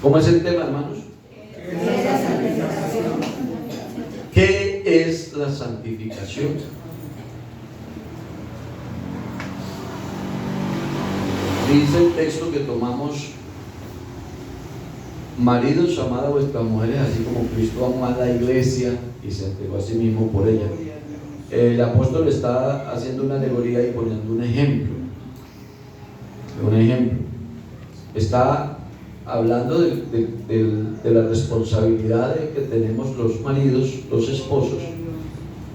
¿Cómo es el tema, hermanos? ¿Qué es la santificación? Dice el texto que tomamos: maridos, amad a vuestras mujeres, así como Cristo amó a la iglesia y se entregó a sí mismo por ella. El apóstol está haciendo una alegoría y poniendo un ejemplo. Está hablando de la responsabilidad que tenemos los maridos, los esposos,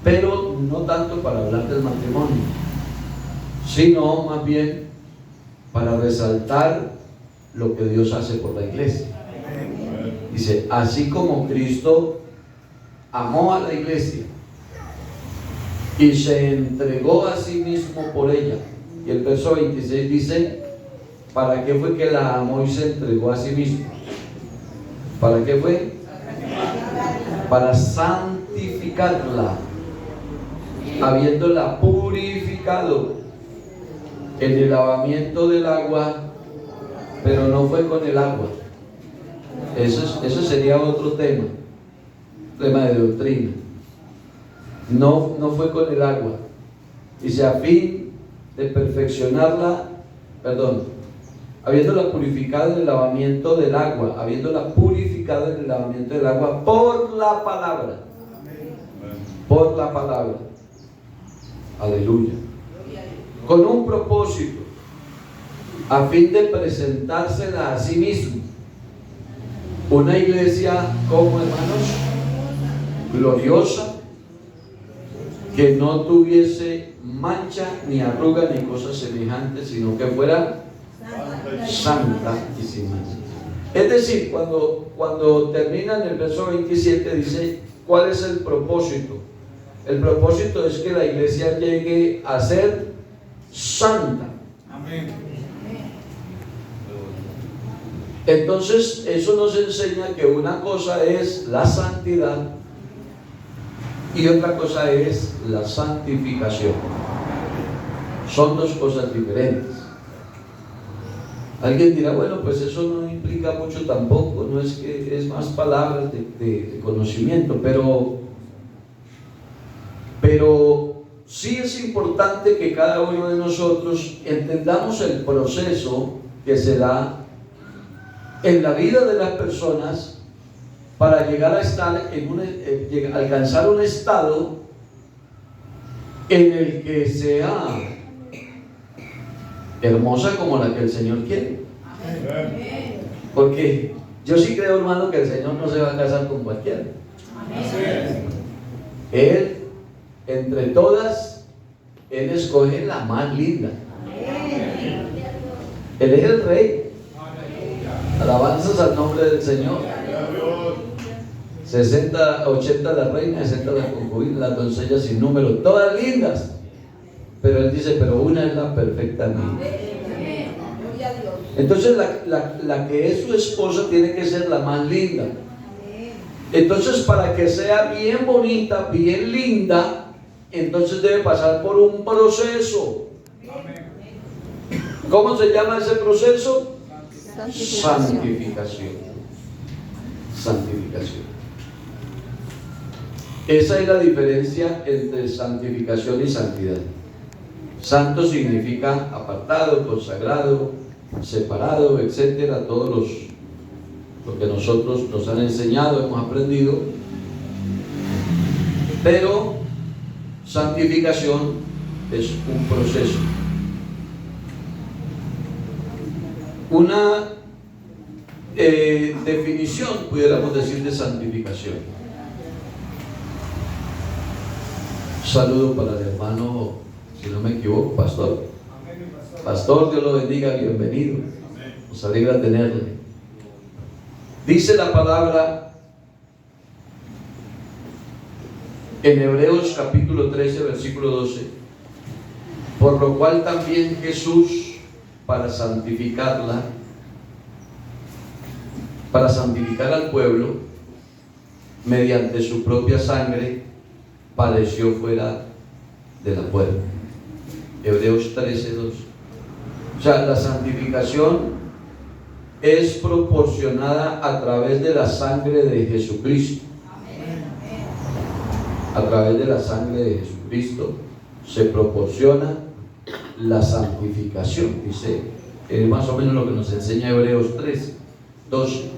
pero no tanto para hablar del matrimonio, sino más bien para resaltar lo que Dios hace por la iglesia. Dice: así como Cristo amó a la iglesia y se entregó a sí mismo por ella. Y el verso 26 dice: ¿para qué fue que la amó y se entregó a sí mismo? ¿Para qué fue? Para santificarla, habiéndola purificado en el lavamiento del agua, pero no fue con el agua. Eso sería otro tema de doctrina. No fue con el agua. Dice: a fin de perfeccionarla, habiéndola purificado en el lavamiento del agua, por la palabra. Por la palabra. Aleluya. Con un propósito, a fin de presentársela a sí mismo. Una iglesia, como hermanos, gloriosa, que no tuviese mancha, ni arruga, ni cosas semejantes, sino que fuera santa y sin mancha. Es decir, cuando termina en el verso 27, dice: ¿cuál es el propósito? El propósito es que la iglesia llegue a ser santa. Amén. Entonces, eso nos enseña que una cosa es la santidad y otra cosa es la santificación. Son dos cosas diferentes. Alguien dirá: bueno, pues eso no implica mucho tampoco, no es que es más palabras de conocimiento, pero sí es importante que cada uno de nosotros entendamos el proceso que se da en la vida de las personas para llegar a estar alcanzar un estado en el que sea hermosa como la que el Señor quiere. Porque yo sí creo, hermano, que el Señor no se va a casar con cualquiera. Él, entre todas, Él escoge la más linda. Él es el Rey. Alabanzas al nombre del Señor. 60, 80 las reinas, 60 las concubinas, las doncellas sin número, todas lindas. Pero Él dice: pero una es la perfecta mía. Entonces la que es su esposa tiene que ser la más linda. Entonces, para que sea bien bonita, bien linda, entonces debe pasar por un proceso. ¿Cómo se llama ese proceso? Santificación. Esa es la diferencia entre santificación y santidad. Santo significa apartado, consagrado, separado, etcétera, todos lo que nosotros nos han enseñado, hemos aprendido. Pero santificación es un proceso. Una definición, pudiéramos decir, de santificación. Saludo para el hermano, si no me equivoco, pastor. Pastor, Dios lo bendiga, bienvenido. Nos alegra tenerle. Dice la palabra en Hebreos capítulo 13, versículo 12: por lo cual también Jesús, para santificar al pueblo, mediante su propia sangre, padeció fuera de la puerta. Hebreos 13, 2. O sea, la santificación es proporcionada a través de la sangre de Jesucristo. A través de la sangre de Jesucristo se proporciona la santificación, dice más o menos lo que nos enseña Hebreos 3:12.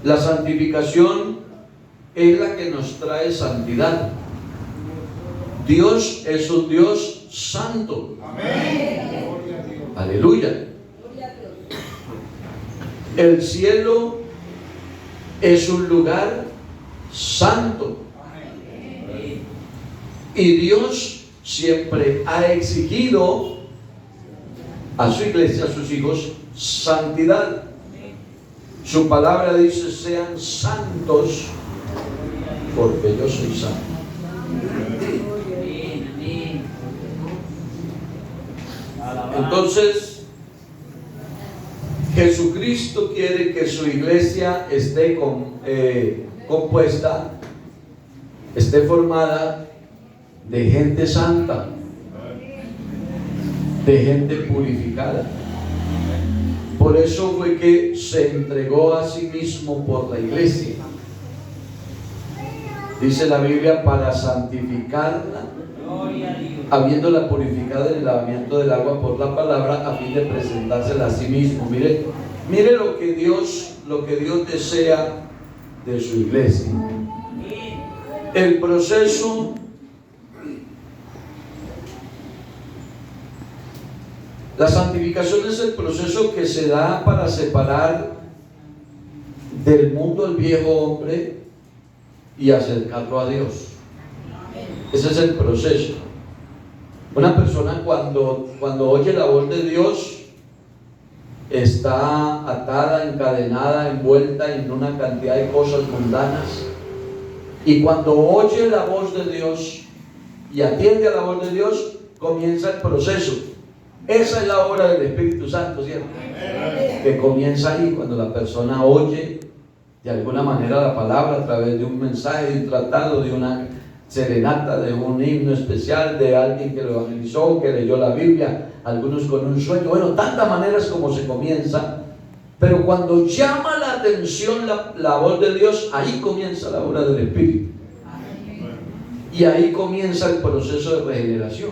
La santificación es la que nos trae santidad. Dios es un Dios santo. Amén. Aleluya. El cielo es un lugar santo. Y Dios siempre ha exigido a su iglesia, a sus hijos, santidad. Su palabra dice: sean santos porque yo soy santo. Entonces, Jesucristo quiere que su iglesia esté compuesta, esté formada de gente santa, de gente purificada. Por eso fue que se entregó a sí mismo por la iglesia. Dice la Biblia: para santificarla, habiéndola purificado en el lavamiento del agua por la palabra, a fin de presentársela a sí mismo. Mire lo que Dios desea de su iglesia. El proceso la santificación es el proceso que se da para separar del mundo al viejo hombre y acercarlo a Dios. Ese es el proceso. Una persona cuando oye la voz de Dios está atada, encadenada, envuelta en una cantidad de cosas mundanas, y cuando oye la voz de Dios y atiende a la voz de Dios, comienza el proceso. Esa es la obra del Espíritu Santo, ¿cierto? Que comienza ahí, cuando la persona oye de alguna manera la palabra a través de un mensaje, de un tratado, de una serenata, de un himno especial, de alguien que lo evangelizó, que leyó la Biblia, algunos con un sueño. Bueno, tantas maneras como se comienza, pero cuando llama la atención la voz de Dios, ahí comienza la obra del Espíritu. Y ahí comienza el proceso de regeneración.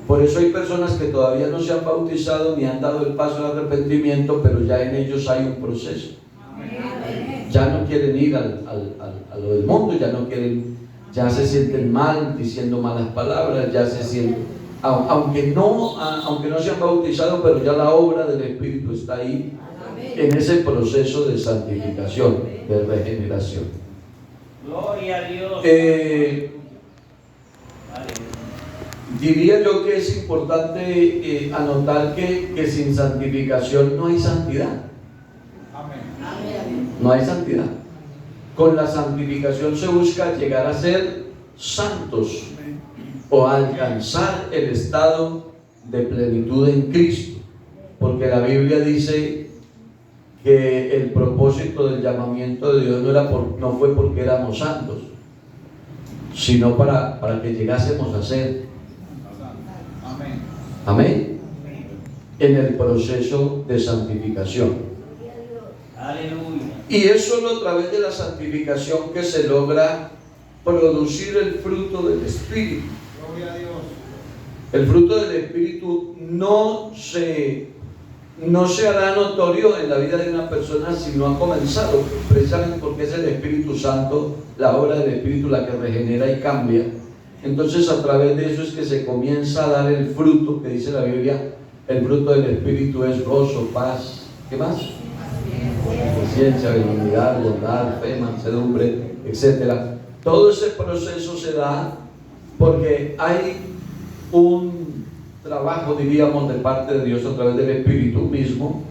Por eso hay personas que todavía no se han bautizado ni han dado el paso al arrepentimiento, pero ya en ellos hay un proceso. Ya no quieren ir a lo del mundo, ya se sienten mal diciendo malas palabras, ya se sienten, aunque no se han bautizado, pero ya la obra del Espíritu está ahí, en ese proceso de santificación, de regeneración. Gloria a Dios. Diría yo que es importante anotar que sin santificación no hay santidad. No hay santidad. Con la santificación se busca llegar a ser santos o alcanzar el estado de plenitud en Cristo, porque la Biblia dice que el propósito del llamamiento de Dios no fue porque éramos santos, sino para que llegásemos a ser. Amén. En el proceso de santificación. Aleluya. Y es solo a través de la santificación que se logra producir el fruto del Espíritu. Gloria a Dios. El fruto del Espíritu no se hará notorio en la vida de una persona si no ha comenzado, precisamente porque es el Espíritu Santo, la obra del Espíritu, la que regenera y cambia. Entonces, a través de eso es que se comienza a dar el fruto que dice la Biblia. El fruto del Espíritu es gozo, paz, ¿qué más? Paciencia, benignidad, bondad, fe, mansedumbre, etc. Todo ese proceso se da porque hay un trabajo, diríamos, de parte de Dios a través del Espíritu mismo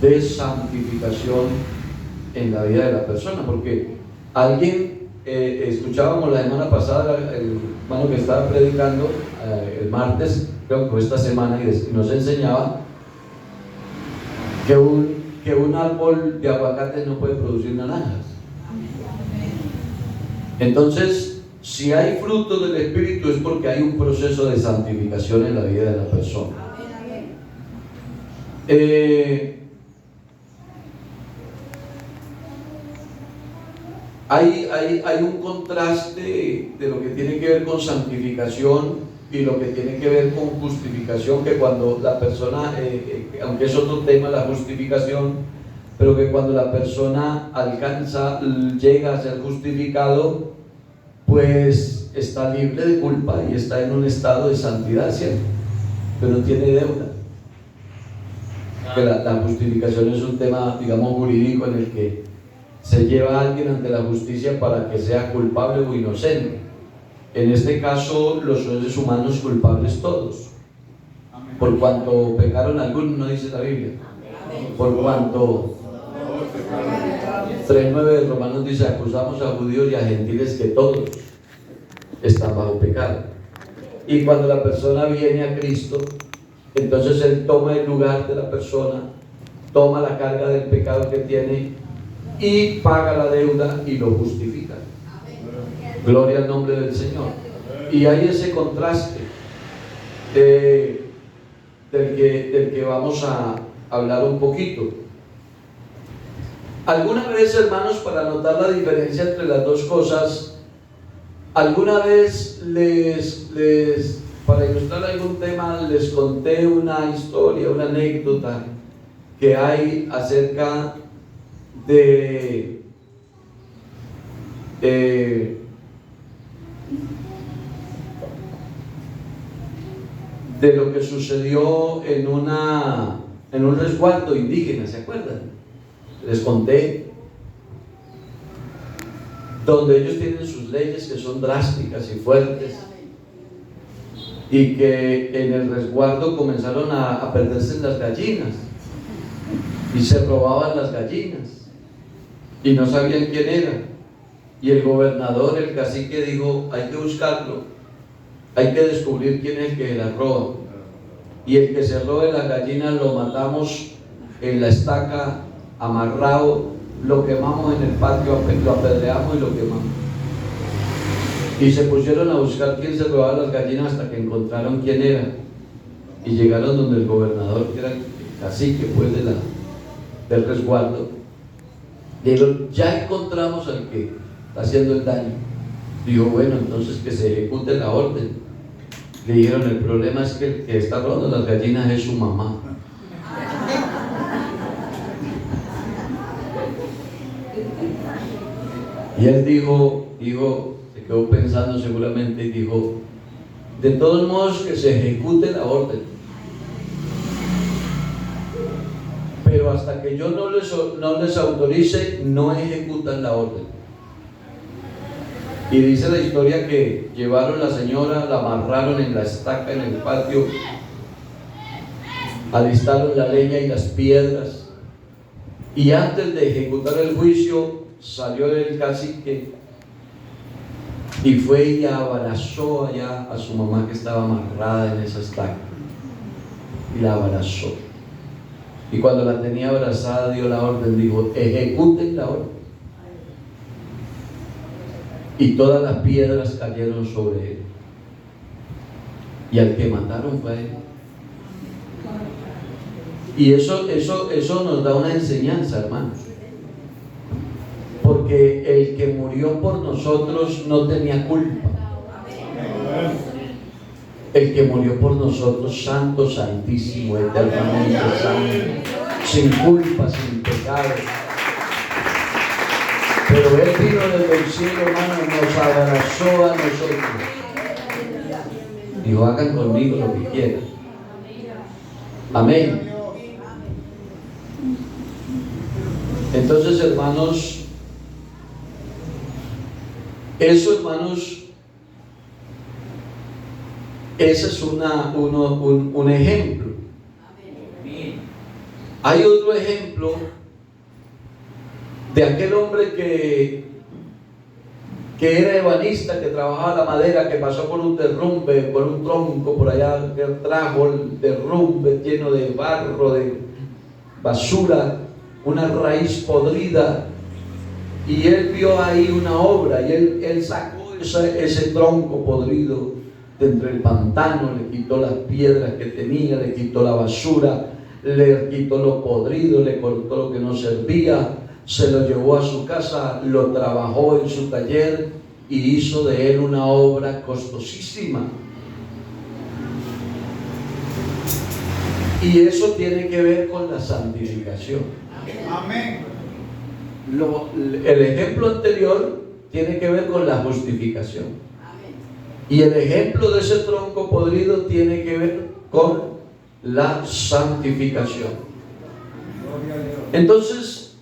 de santificación en la vida de la persona. Porque alguien, escuchábamos la semana pasada el hermano que estaba predicando el martes, creo que fue esta semana, y nos enseñaba que un árbol de aguacate no puede producir naranjas. Entonces, si hay fruto del Espíritu es porque hay un proceso de santificación en la vida de la persona. Hay un contraste de lo que tiene que ver con santificación y lo que tiene que ver con justificación, que cuando la persona, aunque es otro tema la justificación, pero que cuando la persona llega a ser justificado, pues está libre de culpa y está en un estado de santidad, ¿cierto? Pero tiene deuda. Que la justificación es un tema, digamos, jurídico en el que se lleva a alguien ante la justicia para que sea culpable o inocente. En este caso, los seres humanos culpables todos. Por cuanto pecaron algunos, no dice la Biblia. Por cuanto 3:9 de Romanos dice: acusamos a judíos y a gentiles que todos están bajo pecado. Y cuando la persona viene a Cristo, entonces Él toma el lugar de la persona, toma la carga del pecado que tiene y paga la deuda y lo justifica. Gloria al nombre del Señor. Y hay ese contraste del que vamos a hablar un poquito. Alguna vez, hermanos, para notar la diferencia entre las dos cosas, alguna vez para ilustrar algún tema, les conté una historia, una anécdota que hay acerca de lo que sucedió en un resguardo indígena, ¿se acuerdan? Les conté, donde ellos tienen sus leyes que son drásticas y fuertes, y que en el resguardo comenzaron a perderse las gallinas, y se robaban las gallinas, y no sabían quién era, y el gobernador, el cacique, dijo: hay que buscarlo, hay que descubrir quién es el que las roba, y el que se robe las gallinas lo matamos en la estaca, amarrado, lo quemamos en el patio, lo apedreamos y lo quemamos. Y se pusieron a buscar quién se robaba las gallinas hasta que encontraron quién era, y llegaron donde el gobernador, que era el cacique pues del resguardo. Dijeron: ya encontramos al que está haciendo el daño. Dijo: bueno, entonces que se ejecute la orden. Le dijeron: el problema es que el que está robando las gallinas es su mamá. Y él dijo, se quedó pensando seguramente y dijo: de todos modos, que se ejecute la orden, pero hasta que yo no les autorice, no ejecutan la orden. Y dice la historia que llevaron a la señora, la amarraron en la estaca en el patio, alistaron la leña y las piedras, y antes de ejecutar el juicio salió el cacique y fue y abrazó allá a su mamá, que estaba amarrada en esa estaca, y la abrazó. Y cuando la tenía abrazada, dio la orden, dijo: ejecuten la orden. Y todas las piedras cayeron sobre él, y al que mataron fue a él. Y eso nos da una enseñanza, hermanos, porque el que murió por nosotros no tenía culpa. El que murió por nosotros, santo, santísimo, eternamente santo, sin culpa, sin pecado. Pero Él vino desde el cielo, hermano, nos abrazó a nosotros. Dijo: hagan conmigo lo que quieran. Amén. Entonces, hermanos, eso, hermanos, ese es un ejemplo. Hay otro ejemplo de aquel hombre que era ebanista, que trabajaba la madera, que pasó por un derrumbe, por un tronco por allá, que trajo el derrumbe lleno de barro, de basura, una raíz podrida, y él vio ahí una obra, y él sacó ese tronco podrido de entre el pantano, le quitó las piedras que tenía, le quitó la basura, le quitó lo podrido, le cortó lo que no servía, se lo llevó a su casa, lo trabajó en su taller y hizo de él una obra costosísima. Y eso tiene que ver con la santificación. Amén. El ejemplo anterior tiene que ver con la justificación. Y el ejemplo de ese tronco podrido tiene que ver con la santificación. Entonces,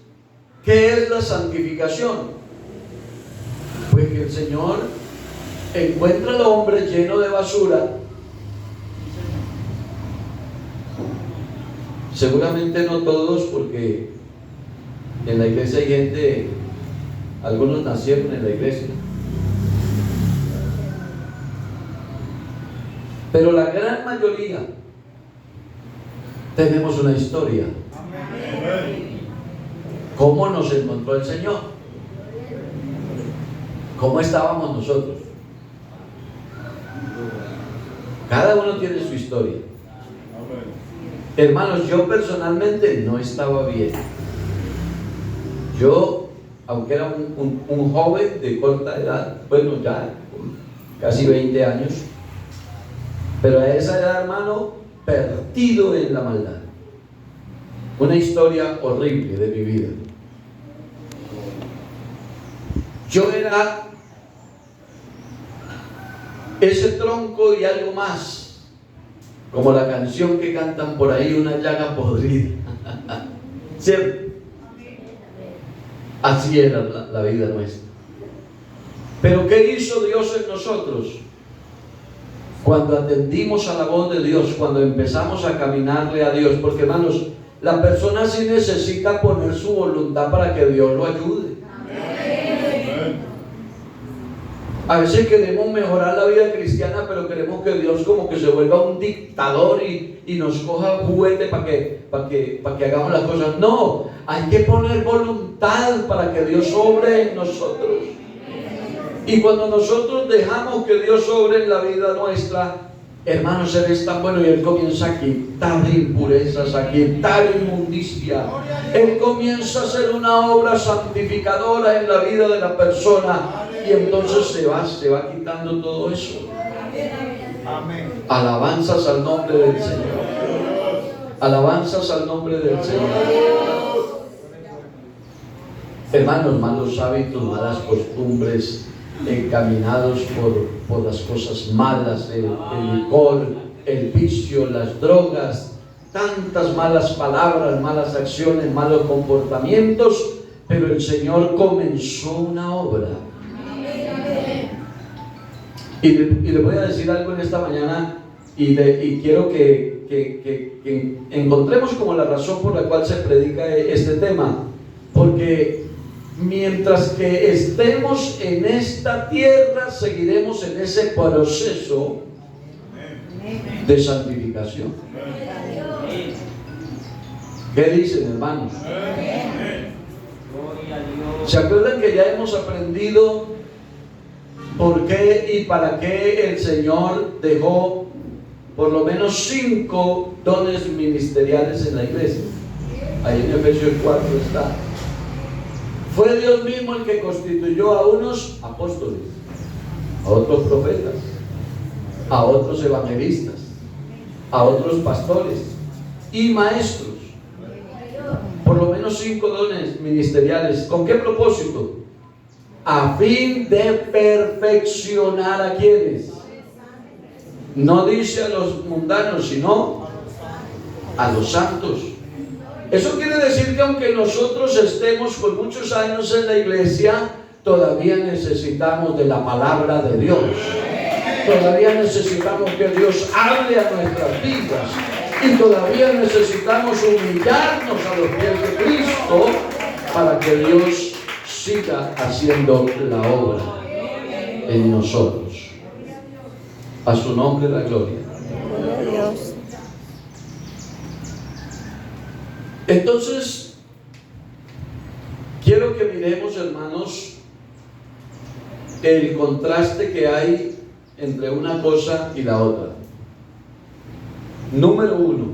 ¿qué es la santificación? Pues que el Señor encuentra al hombre lleno de basura. Seguramente no todos, porque en la iglesia hay gente, algunos nacieron en la iglesia, pero la gran mayoría tenemos una historia. ¿Cómo nos encontró el Señor? ¿Cómo estábamos nosotros? Cada uno tiene su historia. Hermanos, yo personalmente no estaba bien. Yo, aunque era un joven de corta edad, bueno, ya casi 20 años, pero a esa edad, hermano, perdido en la maldad. Una historia horrible de mi vida. Yo era ese tronco y algo más, como la canción que cantan por ahí, una llaga podrida. ¿Cierto? Así era la vida nuestra. Pero ¿qué hizo Dios en nosotros? Cuando atendimos a la voz de Dios, cuando empezamos a caminarle a Dios, porque hermanos, la persona sí necesita poner su voluntad para que Dios lo ayude. A veces queremos mejorar la vida cristiana, pero queremos que Dios como que se vuelva un dictador y nos coja juguete para que hagamos las cosas. No, hay que poner voluntad para que Dios obre en nosotros. Y cuando nosotros dejamos que Dios obre en la vida nuestra, hermanos, Él es tan bueno y Él comienza a quitar impurezas, a quitar inmundicia. Él comienza a hacer una obra santificadora en la vida de la persona. Y entonces se va quitando todo eso. Amén. Alabanzas al nombre del Señor. Alabanzas al nombre del Señor. Hermanos, malos hábitos, malas costumbres, encaminados por las cosas malas, el licor, el vicio, las drogas, tantas malas palabras, malas acciones, malos comportamientos, pero el Señor comenzó una obra. Y le voy a decir algo en esta mañana y quiero que encontremos como la razón por la cual se predica este tema, porque mientras que estemos en esta tierra seguiremos en ese proceso de santificación. ¿Qué dicen, hermanos? ¿Se acuerdan que ya hemos aprendido por qué y para qué el Señor dejó por lo menos 5 dones ministeriales en la iglesia? Ahí en Efesios 4 está. Fue Dios mismo el que constituyó a unos apóstoles, a otros profetas, a otros evangelistas, a otros pastores y maestros. Por lo menos 5 dones ministeriales. ¿Con qué propósito? A fin de perfeccionar a quienes. No dice a los mundanos, sino a los santos. Eso quiere decir que aunque nosotros estemos por muchos años en la iglesia, todavía necesitamos de la palabra de Dios. Todavía necesitamos que Dios hable a nuestras vidas. Y todavía necesitamos humillarnos a los pies de Cristo para que Dios siga haciendo la obra en nosotros. A su nombre la gloria. Entonces, quiero que miremos, hermanos, el contraste que hay entre una cosa y la otra. Número 1,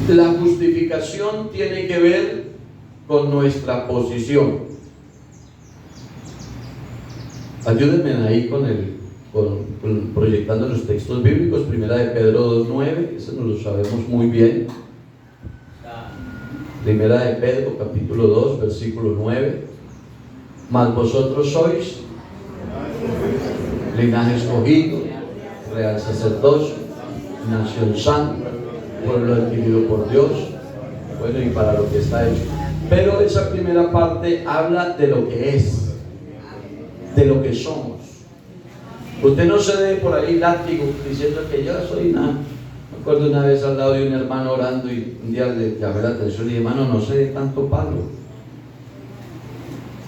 la justificación tiene que ver con nuestra posición. Ayúdenme ahí con proyectando los textos bíblicos. Primera de Pedro 2:9, eso nos lo sabemos muy bien. Primera de Pedro, capítulo 2, versículo 9. Mas vosotros sois linaje escogido, real sacerdocio, nación santa, pueblo adquirido por Dios, bueno, y para lo que está hecho. Pero esa primera parte habla de lo que es, de lo que somos. Usted no se dé por ahí látigo diciendo que yo soy nada. Me acuerdo una vez al lado de un hermano orando y un día le llamé la atención y dije, hermano, no se dé tanto palo.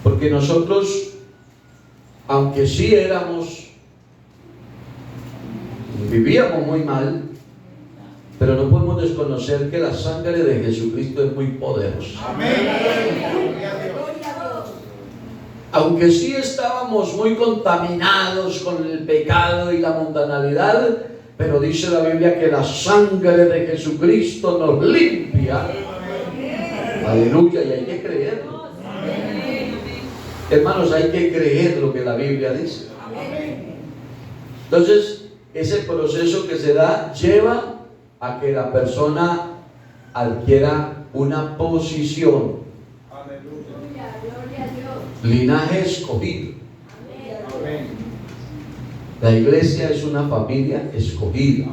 Porque nosotros, aunque sí vivíamos muy mal, pero no podemos desconocer que la sangre de Jesucristo es muy poderosa. Aunque sí estábamos muy contaminados con el pecado y la mundanalidad, pero dice la Biblia que la sangre de Jesucristo nos limpia. Aleluya, y hay que creerlo. Hermanos, hay que creer lo que la Biblia dice. Entonces, ese proceso que se da lleva a que la persona adquiera una posición. Linaje escogido. La iglesia es una familia escogida.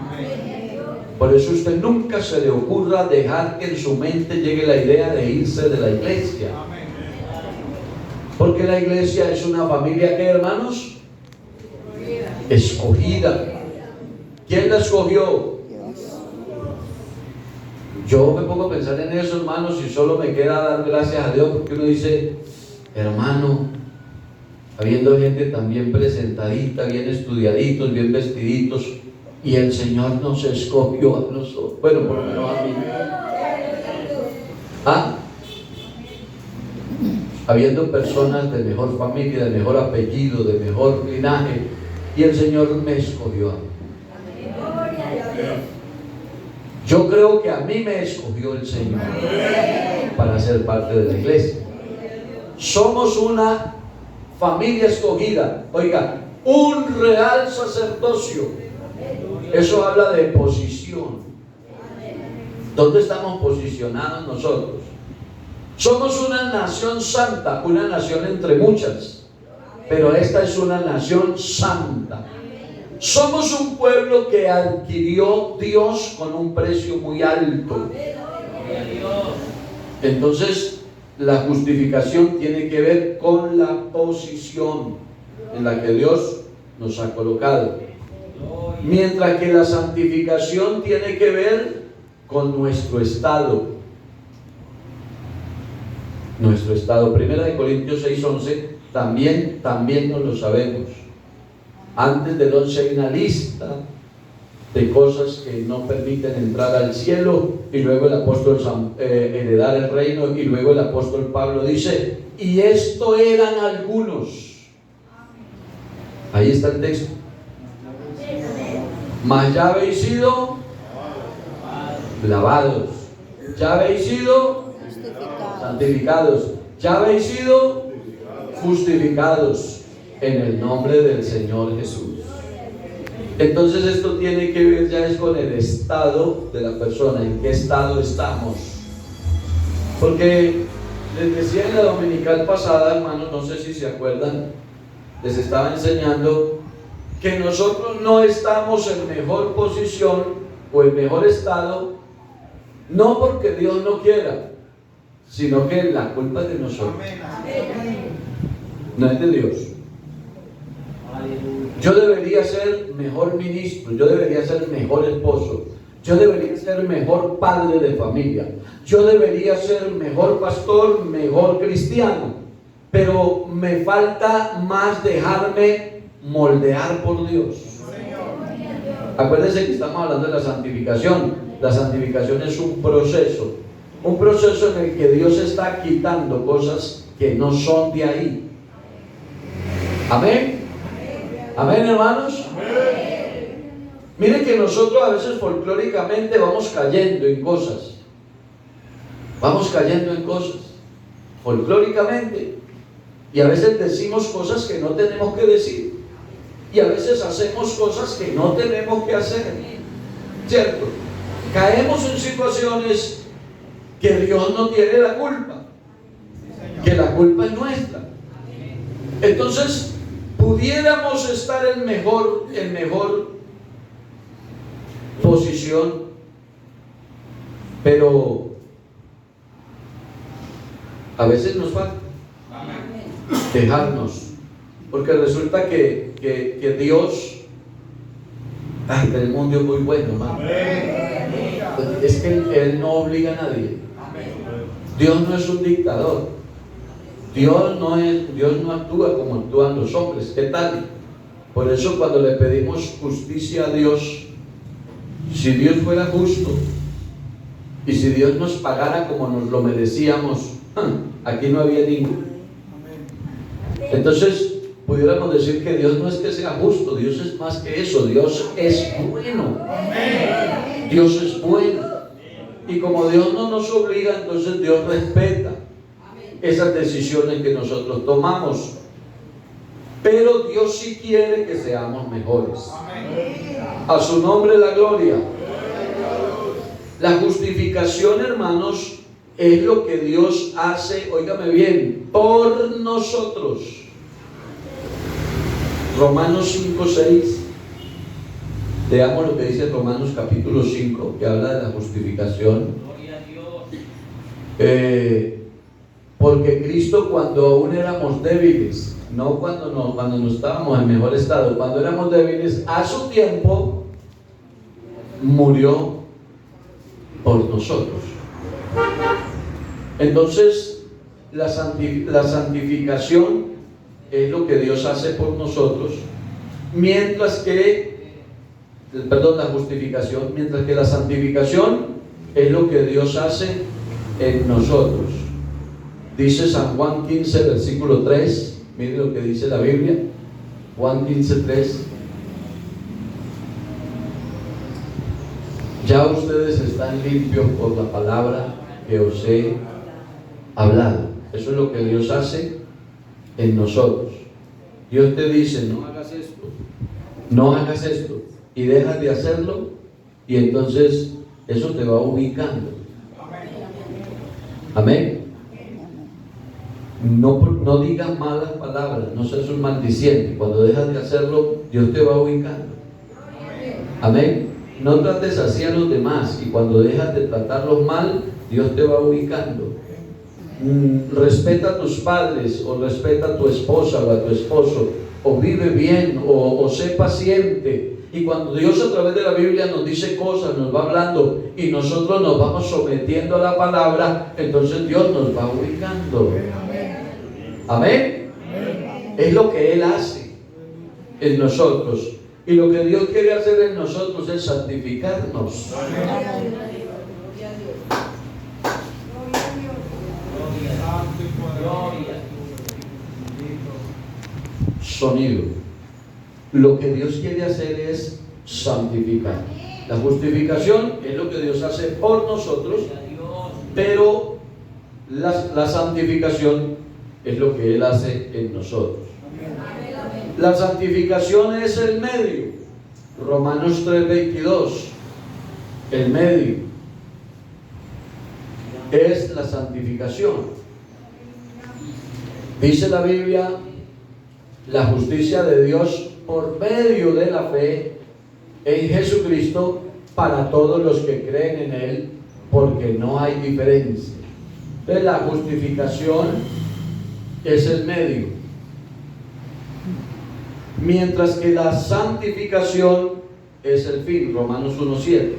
Por eso usted nunca se le ocurra dejar que en su mente llegue la idea de irse de la iglesia. Porque la iglesia es una familia, ¿qué, hermanos? Escogida. ¿Quién la escogió? Yo me pongo a pensar en eso, hermanos, y solo me queda dar gracias a Dios, porque uno dice, hermano, habiendo gente tan bien presentadita, bien estudiaditos, bien vestiditos, y el Señor nos escogió a nosotros, bueno, por lo menos a mí. Habiendo personas de mejor familia, de mejor apellido, de mejor linaje, y el Señor me escogió a mí. Yo creo que a mí me escogió el Señor para ser parte de la iglesia. Somos una familia escogida. Oiga, un real sacerdocio. Eso habla de posición. ¿Dónde estamos posicionados nosotros? Somos una nación santa, una nación entre muchas, pero esta es una nación santa. Somos un pueblo que adquirió Dios con un precio muy alto. Entonces, la justificación tiene que ver con la posición en la que Dios nos ha colocado. Mientras que la santificación tiene que ver con nuestro estado. Nuestro estado. Primera de Corintios 6:11 también nos lo sabemos. Antes del 11 hay una lista de cosas que no permiten entrar al cielo, y luego el apóstol heredar el reino, y luego el apóstol Pablo dice, y esto eran algunos. Ahí está el texto. Mas ya habéis sido lavados, ya habéis sido santificados, ya habéis sido justificados en el nombre del Señor Jesús. Entonces esto tiene que ver ya es con el estado de la persona, en qué estado estamos. Porque les decía en la dominical pasada, hermanos, no sé si se acuerdan, les estaba enseñando que nosotros no estamos en mejor posición o en mejor estado, no porque Dios no quiera, sino que la culpa es de nosotros. No es de Dios. Yo debería ser mejor ministro, yo debería ser mejor esposo, yo debería ser mejor padre de familia, yo debería ser mejor pastor, mejor cristiano, pero me falta más dejarme moldear por Dios. Acuérdense que estamos hablando de la santificación. La santificación es un proceso en el que Dios está quitando cosas que no son de ahí. Amén. Amén, hermanos. Miren que nosotros a veces folclóricamente vamos cayendo en cosas. folclóricamente, y a veces decimos cosas que no tenemos que decir, y a veces hacemos cosas que no tenemos que hacer, ¿cierto? Caemos en situaciones que Dios no tiene la culpa, que la culpa es nuestra. Entonces pudiéramos estar en mejor posición, pero a veces nos falta dejarnos, porque resulta que Dios, tenemos un Dios muy bueno, hermano. Es que Él no obliga a nadie. Dios no es un dictador. Dios no actúa como actúan los hombres. ¿Qué tal? Por eso cuando le pedimos justicia a Dios, si Dios fuera justo y si Dios nos pagara como nos lo merecíamos, aquí no había ninguno. Entonces pudiéramos decir que Dios no es que sea justo, Dios es más que eso, Dios es bueno. Dios es bueno. Y como Dios no nos obliga, entonces Dios respeta esas decisiones que nosotros tomamos. Pero Dios sí quiere que seamos mejores. A su nombre la gloria. La justificación, hermanos, es lo que Dios hace, óigame bien, por nosotros. Romanos 5:6. Veamos lo que dice Romanos capítulo 5, que habla de la justificación. Gloria a Dios. Porque Cristo, cuando aún éramos débiles, no cuando no estábamos en mejor estado, cuando éramos débiles, a su tiempo murió por nosotros. Entonces la santificación es lo que Dios hace por nosotros, la justificación, mientras que la santificación es lo que Dios hace en nosotros. Dice San Juan 15, versículo 3, mire lo que dice la Biblia, Juan 15, 3. Ya ustedes están limpios por la palabra que os he hablado. Eso es lo que Dios hace en nosotros. Dios te dice, no hagas esto, y dejas de hacerlo, y entonces eso te va ubicando. Amén. No digas malas palabras, no seas un maldiciente. Cuando dejas de hacerlo, Dios te va ubicando. Amén. No trates así a los demás, y cuando dejas de tratarlos mal, Dios te va ubicando. Respeta a tus padres, o respeta a tu esposa o a tu esposo, o vive bien, o sé paciente. Y cuando Dios a través de la Biblia nos dice cosas, nos va hablando, y nosotros nos vamos sometiendo a la palabra, entonces Dios nos va ubicando. Amén. Es lo que Él hace en nosotros. Y lo que Dios quiere hacer en nosotros es santificarnos. Sonido. Lo que Dios quiere hacer es santificar. La justificación es lo que Dios hace por nosotros, pero la santificación es lo que Él hace en nosotros. La santificación es el medio. Romanos 3:22. El medio es la santificación. Dice la Biblia, la justicia de Dios por medio de la fe en Jesucristo para todos los que creen en Él, porque no hay diferencia. Entonces la justificación es el medio, mientras que la santificación es el fin. Romanos 1:7,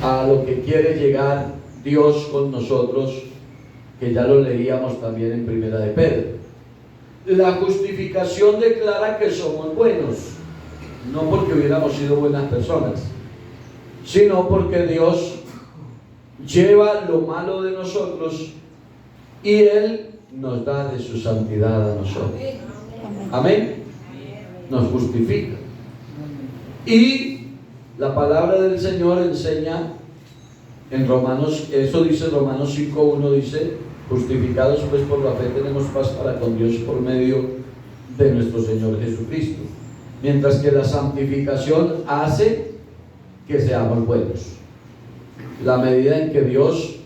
a lo que quiere llegar Dios con nosotros, que ya lo leíamos también en Primera de Pedro. La justificación declara que somos buenos, no porque hubiéramos sido buenas personas, sino porque Dios lleva lo malo de nosotros y Él nos da de su santidad a nosotros. Amén. Nos justifica. Y la palabra del Señor enseña En Romanos, eso dice Romanos 5:1, dice: justificados pues por la fe tenemos paz para con Dios por medio de nuestro Señor Jesucristo. Mientras que la santificación hace que seamos buenos. La medida en que Dios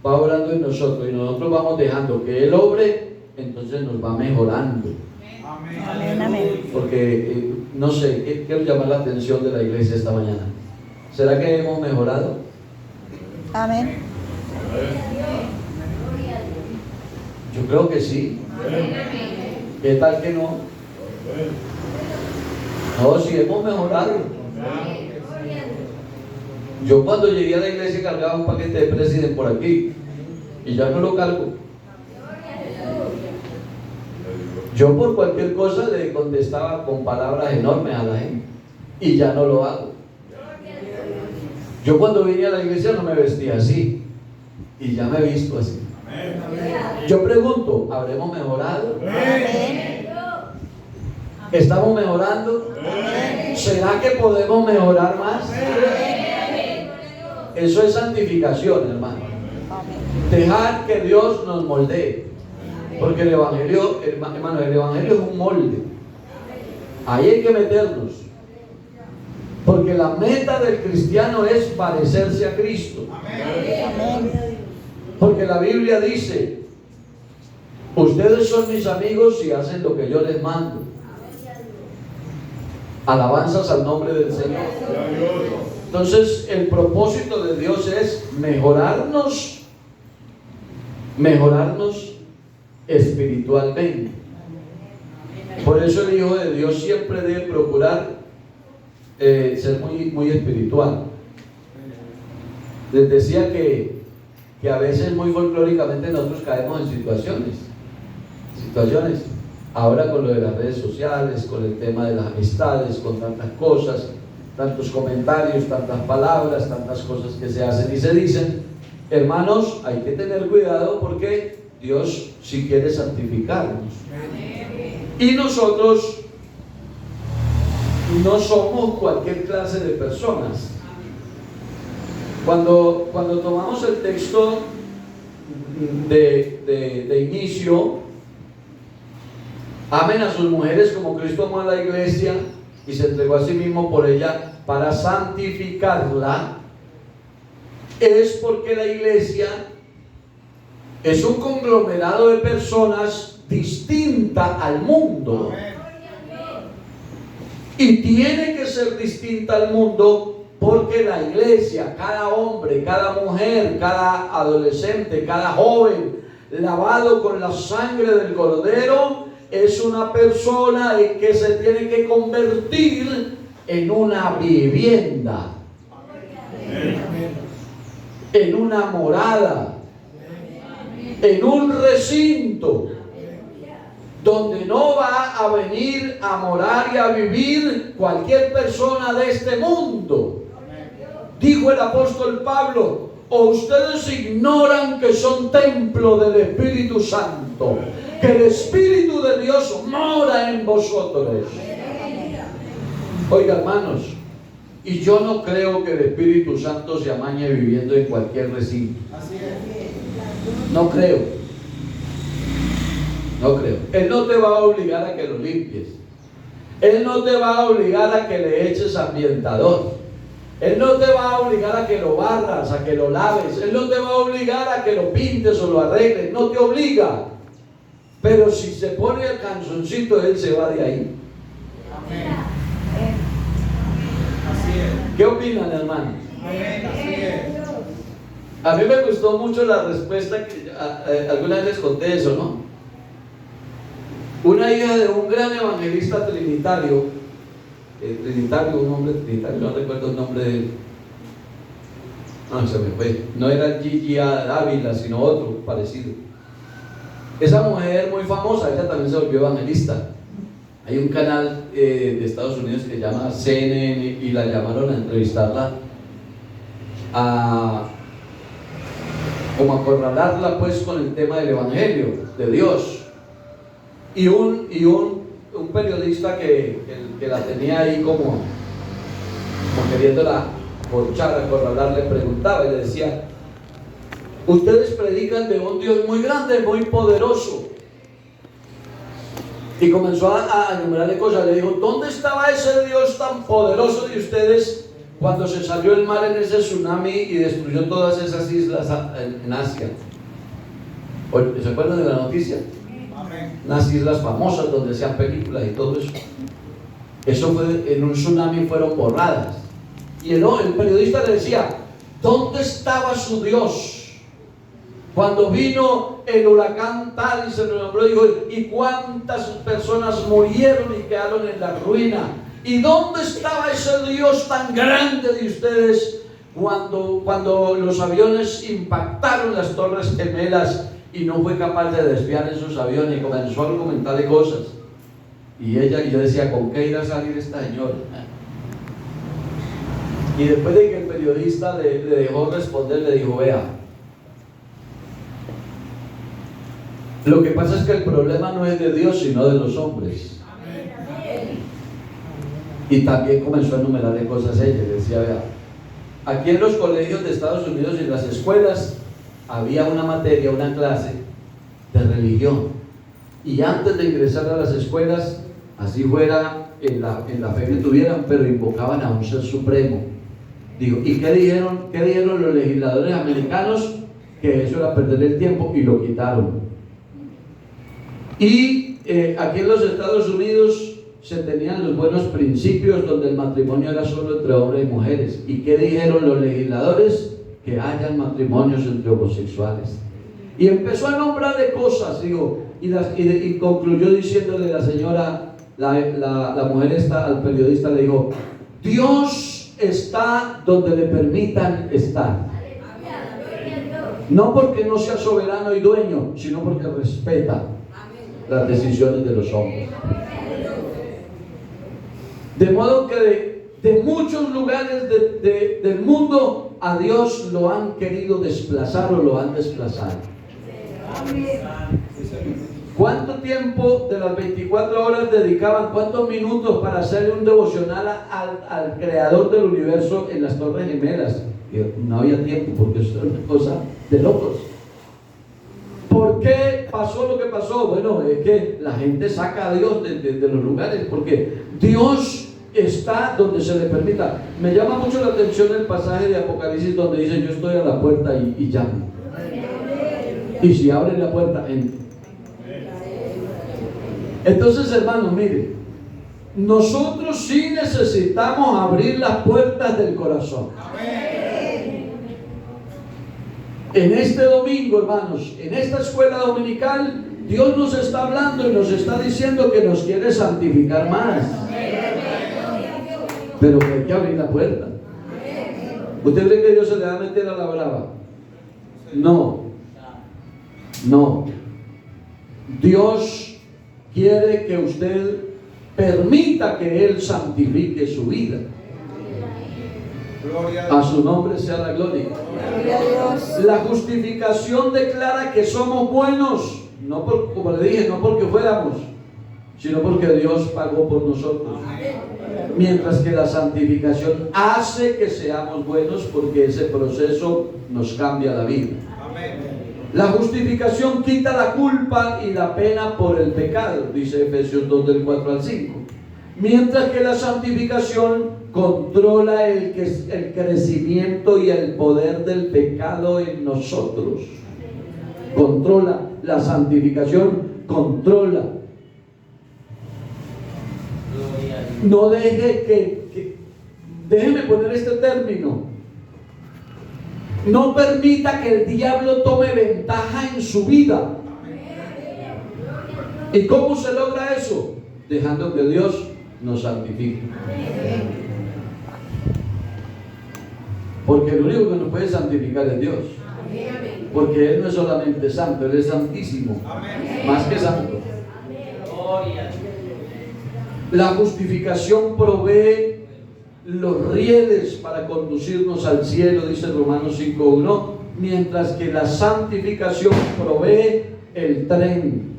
va obrando en nosotros y nosotros vamos dejando que Él obre, entonces nos va mejorando. Amén. Amén. Porque, no sé, quiero llamar la atención de la iglesia esta mañana. ¿Será que hemos mejorado? Amén. Yo creo que sí. ¿Qué tal que no? No, sí hemos mejorado. Yo cuando llegué a la iglesia cargaba un paquete de President por aquí y ya no lo cargo. Yo por cualquier cosa le contestaba con palabras enormes a la gente y ya no lo hago. Yo cuando vine a la iglesia no me vestía así y ya me he visto así. Yo pregunto, ¿habremos mejorado? Amén. ¿Estamos mejorando? ¿Será que podemos mejorar más? Eso es santificación, hermano. Dejar que Dios nos moldee. Porque el Evangelio, hermano, el Evangelio es un molde. Ahí hay que meternos. Porque la meta del cristiano es parecerse a Cristo. Amén. Porque la Biblia dice: ustedes son mis amigos si hacen lo que yo les mando. Alabanzas al nombre del Señor. Entonces, el propósito de Dios es mejorarnos espiritualmente. Por eso el Hijo de Dios siempre debe procurar ser muy espiritual. Les decía que a veces muy folclóricamente nosotros caemos en situaciones. Ahora con lo de las redes sociales, con el tema de las amistades, con tantas cosas, tantos comentarios, tantas palabras, tantas cosas que se hacen y se dicen, hermanos, hay que tener cuidado porque Dios sí quiere santificarnos. Y nosotros no somos cualquier clase de personas. Cuando tomamos el texto de inicio, amen a sus mujeres como Cristo amó a la iglesia y se entregó a sí mismo por ella para santificarla, es porque la iglesia es un conglomerado de personas distinta al mundo. Y tiene que ser distinta al mundo porque la iglesia, cada hombre, cada mujer, cada adolescente, cada joven, lavado con la sangre del Cordero, es una persona en que se tiene que convertir en una vivienda, en una morada, en un recinto donde no va a venir a morar y a vivir cualquier persona de este mundo. Dijo el apóstol Pablo: ¿o ustedes ignoran que son templo del Espíritu Santo, que el Espíritu de Dios mora en vosotros? Oiga, hermanos, y yo no creo que el Espíritu Santo se amañe viviendo en cualquier recinto. No creo. Él no te va a obligar a que lo limpies. Él no te va a obligar a que le eches ambientador. Él no te va a obligar a que lo barras, a que lo laves. Él no te va a obligar a que lo pintes o lo arregles. No te obliga. Pero si se pone el canzoncito, Él se va de ahí. Amén. Así es. ¿Qué opinan, hermanos? Amén. Así es. A mí me gustó mucho la respuesta que alguna vez les conté eso, ¿no? Una hija de un gran evangelista trinitario, un hombre trinitario, no recuerdo el nombre de él. No, se me fue. No era Gigi Ávila, sino otro parecido. Esa mujer muy famosa, ella también se volvió evangelista. Hay un canal de Estados Unidos que se llama CNN y la llamaron a entrevistarla, como a acorralarla pues con el tema del evangelio de Dios. Y un periodista que la tenía ahí como queriéndola acorchar, acorralar, le preguntaba y le decía: ustedes predican de un Dios muy grande, muy poderoso. Y comenzó a enumerarle cosas. Le dijo: ¿dónde estaba ese Dios tan poderoso de ustedes cuando se salió el mar en ese tsunami y destruyó todas esas islas en Asia? ¿Se acuerdan de la noticia? Amén. Unas islas famosas donde hacían películas y todo eso. Eso fue en un tsunami, fueron borradas. Y el periodista le decía: ¿dónde estaba su Dios cuando vino el huracán tal y se lo nombró? Dijo: ¿y cuántas personas murieron y quedaron en la ruina? ¿Y dónde estaba ese Dios tan grande de ustedes cuando los aviones impactaron las Torres Gemelas y no fue capaz de desviar esos aviones? Y comenzó a comentarle cosas. Y yo decía: ¿con qué irá a salir esta señora? Y después de que el periodista le dejó responder, le dijo: vea, lo que pasa es que el problema no es de Dios, sino de los hombres. Y también comenzó a enumerarle cosas a ella. Decía: vea, aquí en los colegios de Estados Unidos y en las escuelas había una materia, una clase de religión. Y antes de ingresar a las escuelas, así fuera en la fe que tuvieran, pero invocaban a un ser supremo. Digo: ¿y qué dijeron los legisladores americanos? Que eso era perder el tiempo, y lo quitaron. Y aquí en los Estados Unidos se tenían los buenos principios donde el matrimonio era solo entre hombres y mujeres. ¿Y qué dijeron los legisladores? Que hayan matrimonios entre homosexuales. Y empezó a nombrarle cosas, digo, y concluyó diciéndole la señora, la mujer esta, al periodista, le dijo: Dios está donde le permitan estar. No porque no sea soberano y dueño, sino porque respeta las decisiones de los hombres. De modo que de muchos lugares del mundo a Dios lo han querido desplazar o lo han desplazado. ¿Cuánto tiempo de las 24 horas dedicaban, cuántos minutos para hacerle un devocional al creador del universo en las Torres Gemelas? No había tiempo, porque eso era una cosa de locos. ¿Por qué pasó lo que pasó? Bueno, es que la gente saca a Dios de los lugares, porque Dios está donde se le permita. Me llama mucho la atención el pasaje de Apocalipsis donde dice: yo estoy a la puerta y llamo. Y si abren la puerta, entro. Entonces, hermanos, miren, nosotros sí necesitamos abrir las puertas del corazón. En este domingo, hermanos, en esta escuela dominical, Dios nos está hablando y nos está diciendo que nos quiere santificar más. Pero que hay que abrir la puerta. ¿Usted cree que Dios se le va a meter a la brava? No. No. Dios quiere que usted permita que Él santifique su vida. A su nombre sea la gloria. La justificación declara que somos buenos, no como le dije, no porque fuéramos, sino porque Dios pagó por nosotros. Mientras que la santificación hace que seamos buenos, porque ese proceso nos cambia la vida. La justificación quita la culpa y la pena por el pecado, dice Efesios 2 del 4 al 5. Mientras que la santificación controla el crecimiento y el poder del pecado en nosotros. Controla, la santificación controla. No deje déjeme poner este término. No permita que el diablo tome ventaja en su vida. ¿Y cómo se logra eso? Dejando que Dios nos santifique. Porque el único que nos puede santificar es Dios. Porque Él no es solamente santo, Él es santísimo. Más que santo. La justificación provee los rieles para conducirnos al cielo, dice Romanos 5:1, mientras que la santificación provee el tren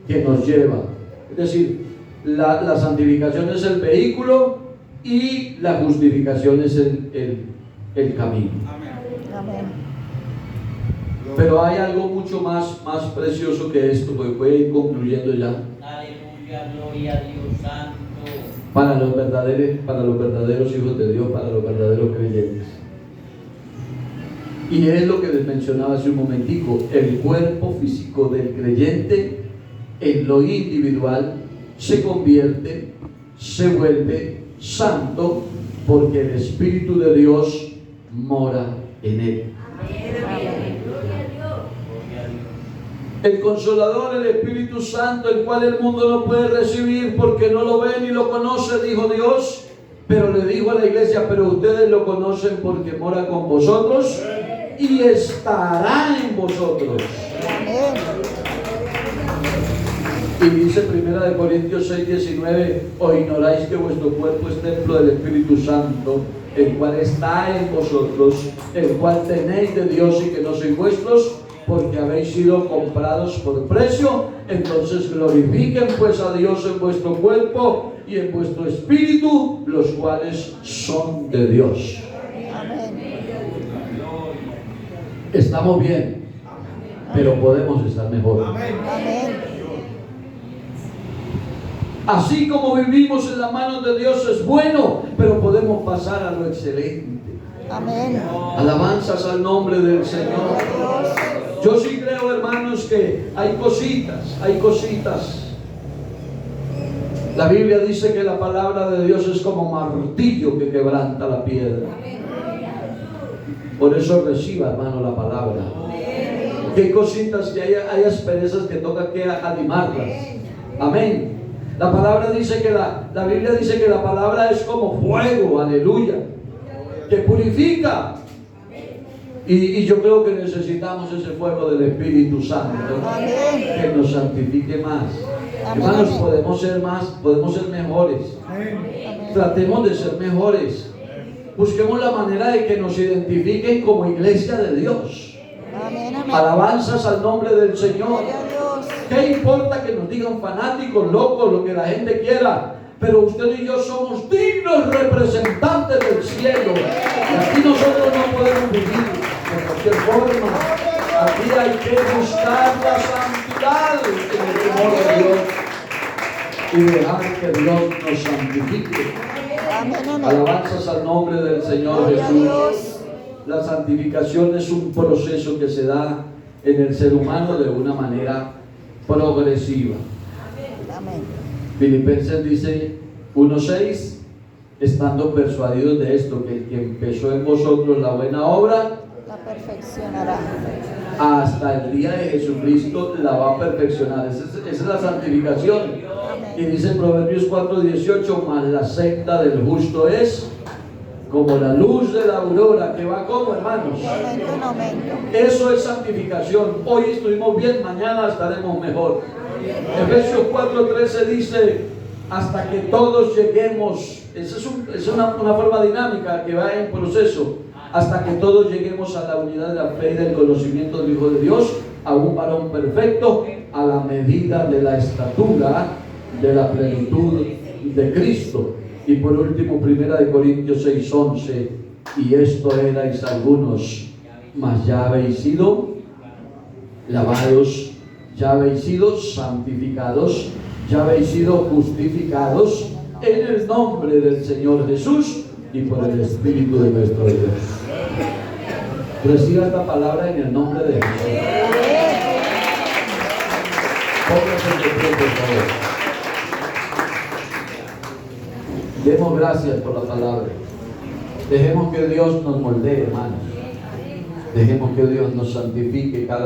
que nos lleva. Es decir, la santificación es el vehículo y la justificación es el camino. Amén. Pero hay algo mucho más precioso que esto, porque voy a ir concluyendo ya. Aleluya, gloria a Dios Santo. Para los verdaderos hijos de Dios, para los verdaderos creyentes. Y es lo que les mencionaba hace un momentico, el cuerpo físico del creyente en lo individual se vuelve santo, porque el Espíritu de Dios mora en él. El Consolador, el Espíritu Santo, el cual el mundo no puede recibir porque no lo ve ni lo conoce, dijo Dios, pero le dijo a la iglesia: pero ustedes lo conocen porque mora con vosotros y estará en vosotros. Amén. Y dice 1 Corintios 6:19: ¿o ignoráis que vuestro cuerpo es templo del Espíritu Santo, el cual está en vosotros, el cual tenéis de Dios y que no sois vuestros, porque habéis sido comprados por precio? Entonces glorifiquen pues a Dios en vuestro cuerpo y en vuestro espíritu, los cuales son de Dios. Amén. Estamos bien, pero podemos estar mejor. Amén. Así como vivimos en las manos de Dios es bueno, pero podemos pasar a lo excelente. Amén. Alabanzas al nombre del Señor. Dios. Yo sí creo, hermanos, que hay cositas. La Biblia dice que la palabra de Dios es como martillo que quebranta la piedra. Por eso reciba, hermano, la palabra. Que hay cositas, que hay asperezas que toca que animarlas. Amén. La palabra dice que la Biblia dice que la palabra es como fuego, aleluya, que purifica. Y yo creo que necesitamos ese fuego del Espíritu Santo, Amén. que nos santifique más. Amén. Hermanos, podemos ser mejores. Amén. Tratemos de ser mejores. Busquemos la manera de que nos identifiquen como iglesia de Dios. Amén. Amén. Alabanzas al nombre del Señor. Gloria a Dios. ¿Qué importa que nos digan fanáticos, locos, lo que la gente quiera? Pero usted y yo somos dignos representantes del cielo. Y aquí nosotros no podemos vivir de cualquier forma. Aquí hay que buscar la santidad en el temor de Dios y dejar que Dios nos santifique. Amén. Amén. Alabanzas al nombre del Señor Gloria a Jesús. Dios. La santificación es un proceso que se da en el ser humano de una manera progresiva. Amén. Filipenses dice 1:6: estando persuadidos de esto, que el que empezó en vosotros la buena obra, La perfeccionará. hasta el día de Jesucristo la va a perfeccionar. Esa es la santificación. Y dice Proverbios 4:18: mas la senda del justo es como la luz de la aurora, que va como, hermanos. Aumento en aumento. Eso es santificación. Hoy estuvimos bien, mañana estaremos mejor. Efesios 4:13 dice: hasta que todos lleguemos. Esa es una forma dinámica que va en proceso. Hasta que todos lleguemos a la unidad de la fe y del conocimiento del Hijo de Dios, a un varón perfecto, a la medida de la estatura de la plenitud de Cristo. Y por último, 1 Corintios 6:11: y esto erais algunos, mas ya habéis sido lavados, ya habéis sido santificados, ya habéis sido justificados en el nombre del Señor Jesús y por el Espíritu de nuestro Dios. Reciba esta palabra en el nombre de Jesús. Póngase de pie, por favor. Demos gracias por la palabra. Dejemos que Dios nos moldee, hermanos. Dejemos que Dios nos santifique cada